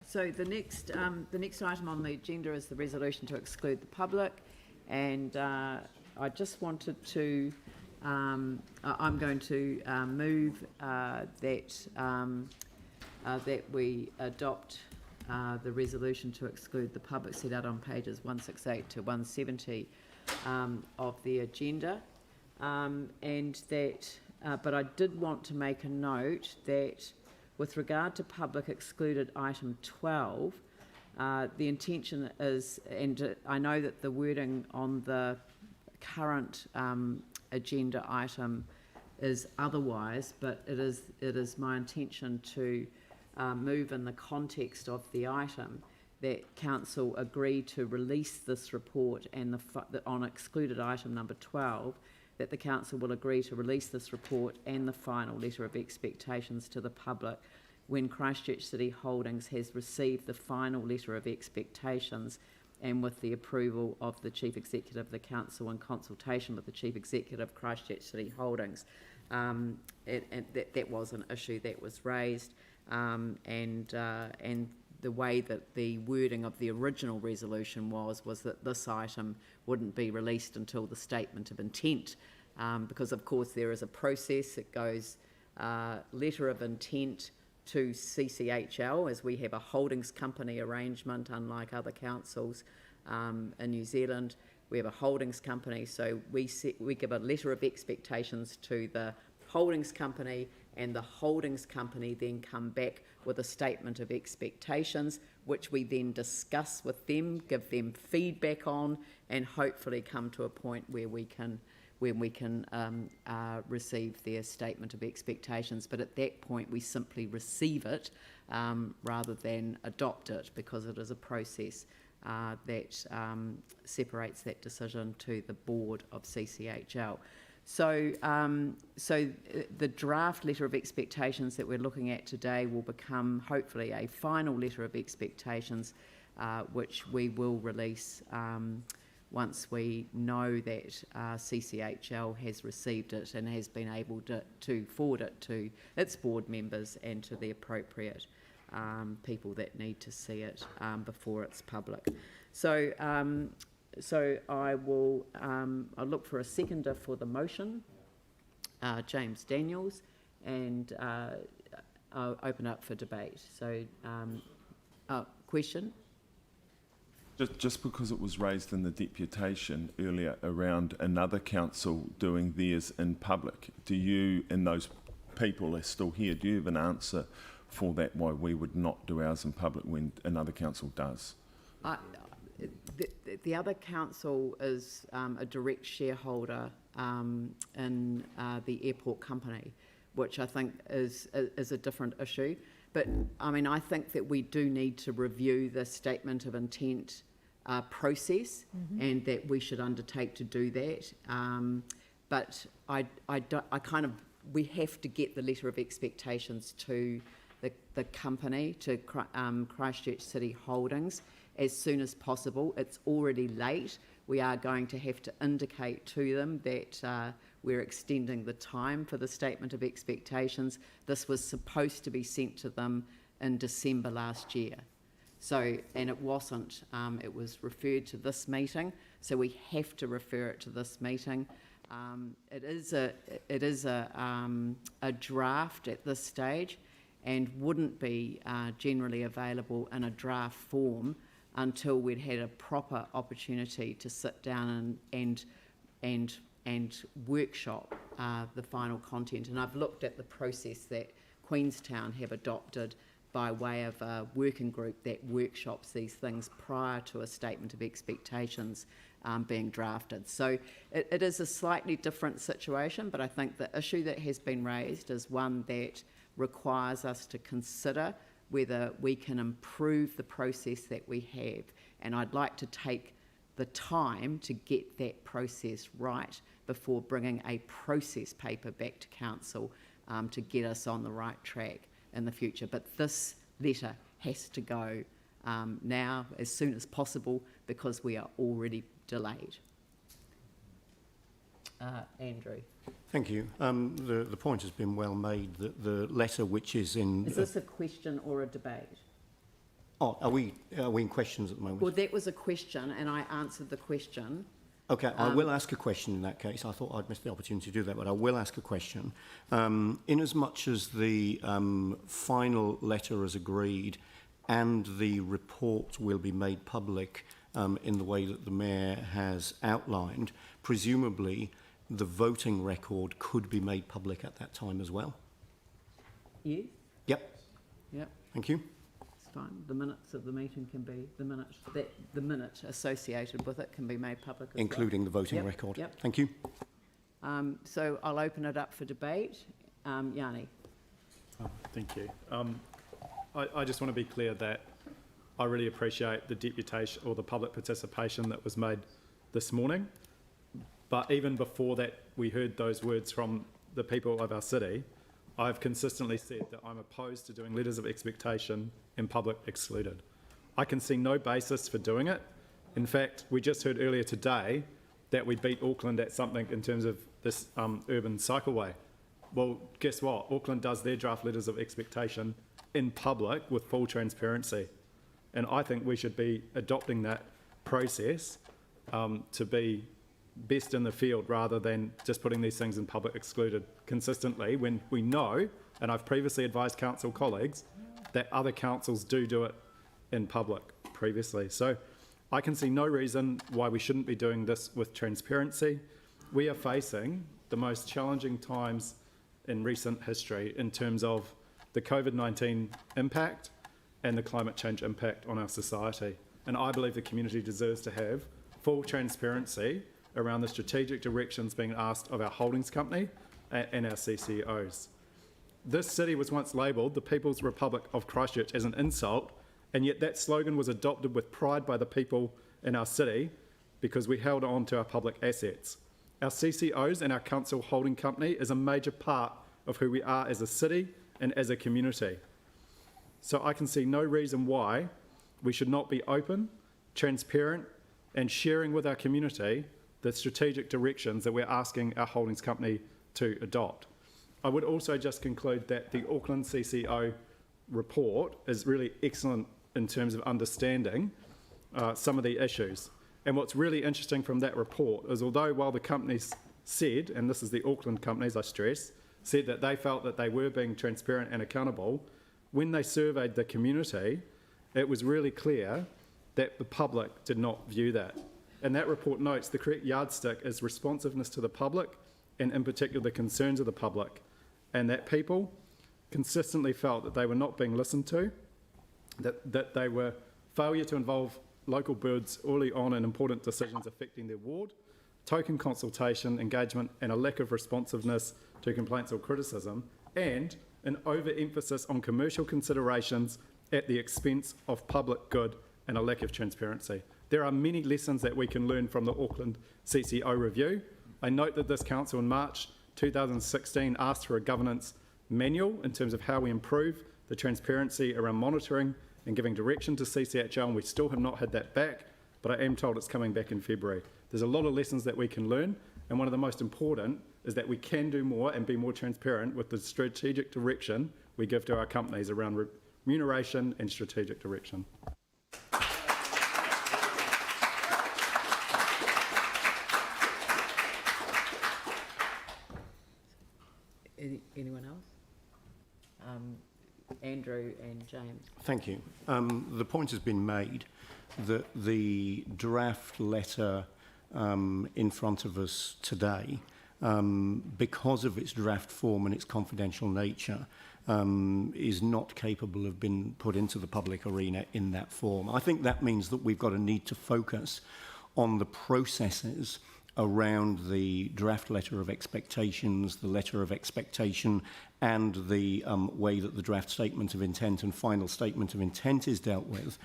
So the next item on the agenda is the resolution to exclude the public, and I just wanted to. I'm going to move that we adopt the resolution to exclude the public set out on pages 168 to 170 of the agenda, and that. But I did want to make a note that, with regard to public excluded item 12, the intention is, and I know that the wording on the current agenda item is otherwise, but it is my intention to move in the context of the item that Council agree to release this report and on excluded item number 12, that the Council will agree to release this report and the final letter of expectations to the public when Christchurch City Holdings has received the final letter of expectations and with the approval of the Chief Executive of the Council in consultation with the Chief Executive of Christchurch City Holdings. And that was an issue that was raised, and the way that the wording of the original resolution was that this item wouldn't be released until the statement of intent, because of course there is a process. It goes letter of intent to CCHL, as we have a holdings company arrangement, unlike other councils in New Zealand. We have a holdings company, so we give a letter of expectations to the holdings company, and the holdings company then come back with a statement of expectations, which we then discuss with them, give them feedback on, and hopefully come to a point where we can receive their statement of expectations. But at that point we simply receive it rather than adopt it, because it is a process that separates that decision to the board of CCHL. So, the draft letter of expectations that we're looking at today will become hopefully a final letter of expectations, which we will release once we know that CCHL has received it and has been able to forward it to its board members and to the appropriate people that need to see it before it's public. So I will I'll look for a seconder for the motion, James Daniels, and I'll open up for debate. So, question? Just because it was raised in the deputation earlier around another council doing theirs in public, do you, and those people are still here, do you have an answer for that, why we would not do ours in public when another council does? The other council is a direct shareholder in the airport company, which I think is a different issue. But I mean, I think that we do need to review the statement of intent process, and that we should undertake to do that. But we have to get the letter of expectations to the company, to Christchurch City Holdings, as soon as possible. It's already late. We are going to have to indicate to them that we're extending the time for the statement of expectations. This was supposed to be sent to them in December last year. So, and it wasn't, it was referred to this meeting, so we have to refer it to this meeting. It is a draft at this stage, and wouldn't be generally available in a draft form until we'd had a proper opportunity to sit down and workshop the final content. And I've looked at the process that Queenstown have adopted by way of a working group that workshops these things prior to a statement of expectations being drafted. So it is a slightly different situation, but I think the issue that has been raised is one that requires us to consider whether we can improve the process that we have. And I'd like to take the time to get that process right before bringing a process paper back to council to get us on the right track in the future. But this letter has to go now, as soon as possible, because we are already delayed. Andrew. Thank you. The point has been well made that the letter which is in... Is this a question or a debate? Oh, are we in questions at the moment? Well, that was a question, and I answered the question. Okay, I will ask a question in that case. I thought I'd missed the opportunity to do that, but I will ask a question. In as much as the final letter is agreed and the report will be made public in the way that the Mayor has outlined, presumably the voting record could be made public at that time as well? Yes? Yep, Yep, thank you. it's fine. The minutes of the meeting can be, the minute associated with it can be made public as well. Including the voting Yep, record. yep. Thank you. So I'll open it up for debate. Yanni? Thank you. I just want to be clear that I really appreciate the deputation or the public participation that was made this morning. But even before that, we heard those words from the people of our city. I've consistently said that I'm opposed to doing letters of expectation in public excluded. I can see no basis for doing it. In fact, we just heard earlier today that we beat Auckland at something in terms of this urban cycleway. Well, guess what? Auckland does their draft letters of expectation in public with full transparency. And I think we should be adopting that process to be best in the field rather than just putting these things in public excluded consistently when we know, and I've previously advised council colleagues, that other councils do it in public previously. So I can see no reason why we shouldn't be doing this with transparency. We are facing the most challenging times in recent history in terms of the COVID-19 impact and the climate change impact on our society. And I believe the community deserves to have full transparency around the strategic directions being asked of our holdings company and our CCOs. This city was once labelled the People's Republic of Christchurch as an insult, and yet that slogan was adopted with pride by the people in our city because we held on to our public assets. Our CCOs and our council holding company is a major part of who we are as a city and as a community. So I can see no reason why we should not be open, transparent, and sharing with our community the strategic directions that we're asking our holdings company to adopt. I would also just conclude that the Auckland CCO report is really excellent in terms of understanding some of the issues. And what's really interesting from that report is although while the companies said, and this is the Auckland companies I stress, said that they felt that they were being transparent and accountable, when they surveyed the community, it was really clear that the public did not view that. And that report notes the correct yardstick is responsiveness to the public and in particular the concerns of the public, and that people consistently felt that they were not being listened to, that they were failure to involve local boards early on in important decisions affecting their ward, token consultation, engagement, and a lack of responsiveness to complaints or criticism, and an overemphasis on commercial considerations at the expense of public good and a lack of transparency. There are many lessons that we can learn from the Auckland CCO review. I note that this council in March 2016 asked for a governance manual in terms of how we improve the transparency around monitoring and giving direction to CCHL, and we still have not had that back, but I am told it's coming back in February. There's a lot of lessons that we can learn, and one of the most important is that we can do more and be more transparent with the strategic direction we give to our companies around remuneration and strategic direction. Anyone else? Andrew and James. Thank you. The point has been made that the draft letter in front of us today, because of its draft form and its confidential nature, is not capable of being put into the public arena in that form. I think that means that we've got a need to focus on the processes around the draft letter of expectations, the letter of expectation, and the way that the draft statement of intent and final statement of intent is dealt with,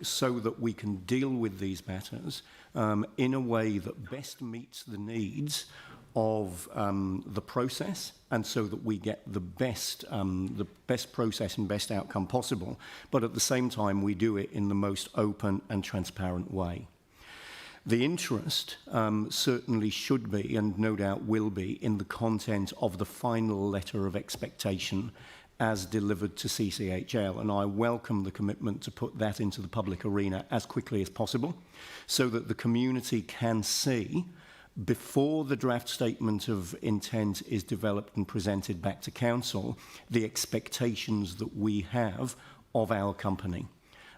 so that we can deal with these matters in a way that best meets the needs of the process, and so that we get the best process and best outcome possible, but at the same time we do it in the most open and transparent way. The interest certainly should be, and no doubt will be, in the content of the final letter of expectation as delivered to CCHL, and I welcome the commitment to put that into the public arena as quickly as possible so that the community can see, before the draft statement of intent is developed and presented back to council, the expectations that we have of our company.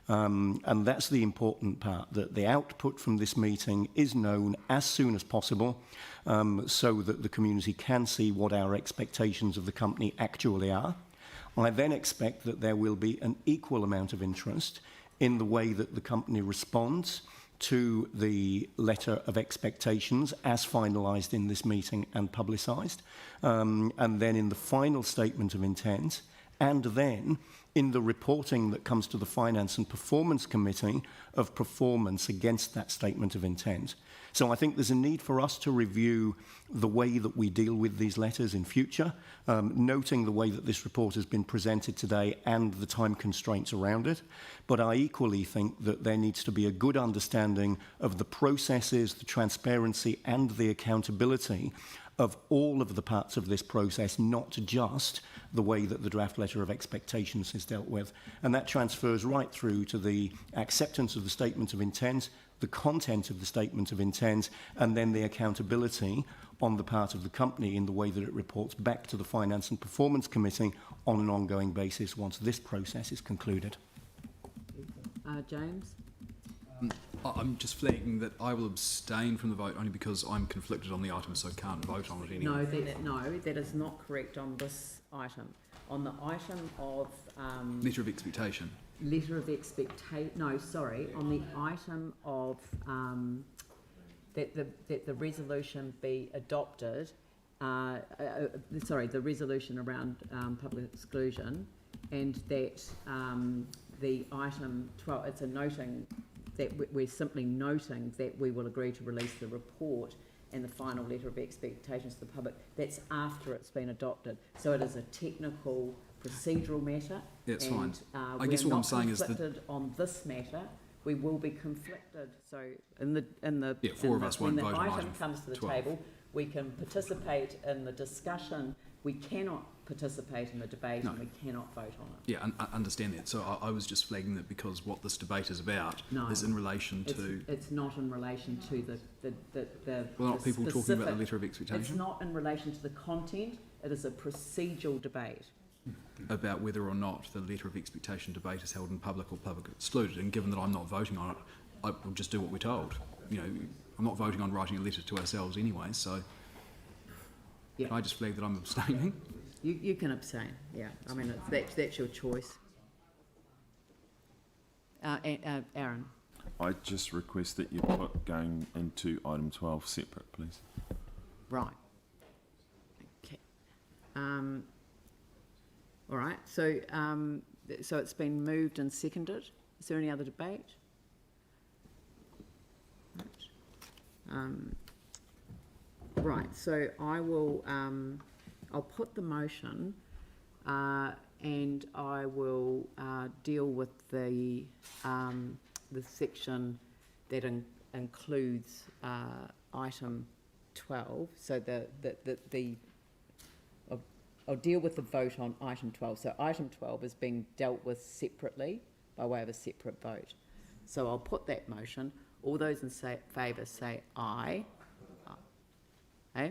And that's the important part, that the output from this meeting is known as soon as possible, so that the community can see what our expectations of the company actually are. I then expect that there will be an equal amount of interest in the way that the company responds to the letter of expectations as finalised in this meeting and publicised, and then in the final statement of intent, and then in the reporting that comes to the Finance and Performance Committee of performance against that statement of intent. So I think there's a need for us to review the way that we deal with these letters in future, noting the way that this report has been presented today and the time constraints around it. But I equally think that there needs to be a good understanding of the processes, the transparency and the accountability of all of the parts of this process, not just the way that the draft letter of expectations is dealt with. And that transfers right through to the acceptance of the statement of intent, the content of the statement of intent, and then the accountability on the part of the company in the way that it reports back to the Finance and Performance Committee on an ongoing basis once this process is concluded. James? I'm just flagging that I will abstain from the vote only because I'm conflicted on the item, so can't vote on it anyway. No, that is not correct on this item. On the item of... Letter of expectation. Letter of expectation... No, sorry. On the item of... that the resolution be adopted... the resolution around public exclusion, and that the item 12... It's a noting... that we're simply noting that we will agree to release the report and the final letter of expectations to the public. That's after it's been adopted. So it is a technical, procedural matter. That's and, fine. I guess what I'm saying is that on this matter, we will be conflicted. So in the four of us won't vote on when the item item comes to the 12. table, we can participate in the discussion. We cannot participate in the debate, and we cannot vote on it. Yeah, I understand that. So I was just flagging that because what this debate is about is in relation to... It's not in relation to the Well, aren't people talking about the letter of expectation? It's not in relation to the content. It is a procedural debate. About whether or not the letter of expectation debate is held in public or public excluded. And given that I'm not voting on it, I will just do what we're told. You know, I'm not voting on writing a letter to ourselves anyway, so... Yeah. Can I just flag that I'm abstaining? You can abstain, yeah. I mean, that's your choice. Aaron? I just request that you put going into item 12 separate, please. Right. Okay. All right, so it's been moved and seconded. Is there any other debate? Right, so I will, I'll put the motion and I will deal with the section that includes item 12. So I'll deal with the vote on item 12. So item 12 is being dealt with separately by way of a separate vote. So I'll put that motion. All those in favour say aye. Eh?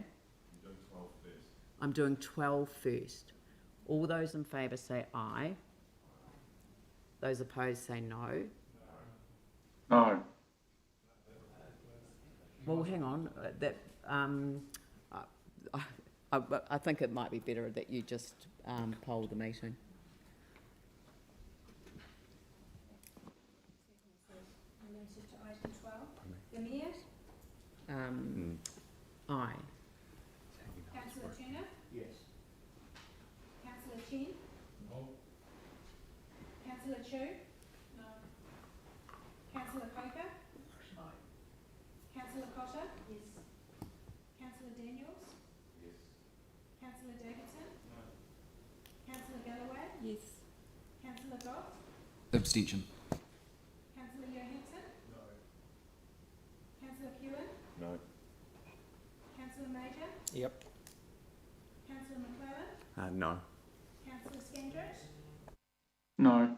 I'm doing 12 first. All those in favour say aye. Those opposed say no. No. Well, hang on. I think it might be better that you just poll the meeting. Aye. Councillor Turner? Yes. Councillor Chen? No. Councillor Chu? No. Councillor Coker? No. Councillor Cotter? Yes. Councillor Daniels? Yes. Councillor Davidson? No. Councillor Galloway? Yes. Councillor Goff? Abstention. Councillor Johansson? No. Councillor Kewen? No. Councillor Major? Yep. Councillor McClellan? No. Councillor Scandrick? No.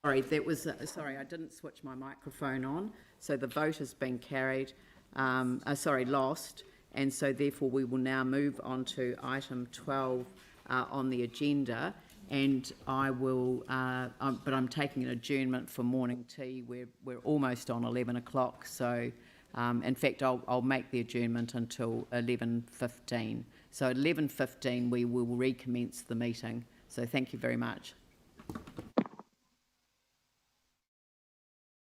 Sorry, that was, sorry, I didn't switch my microphone on. So the vote has been carried, lost. And so therefore we will now move on to item 12 on the agenda. And I will, but I'm taking an adjournment for morning tea. We're almost on 11 o'clock. So in fact, I'll make the adjournment until 11:15. So at 11:15 we will recommence the meeting. So thank you very much.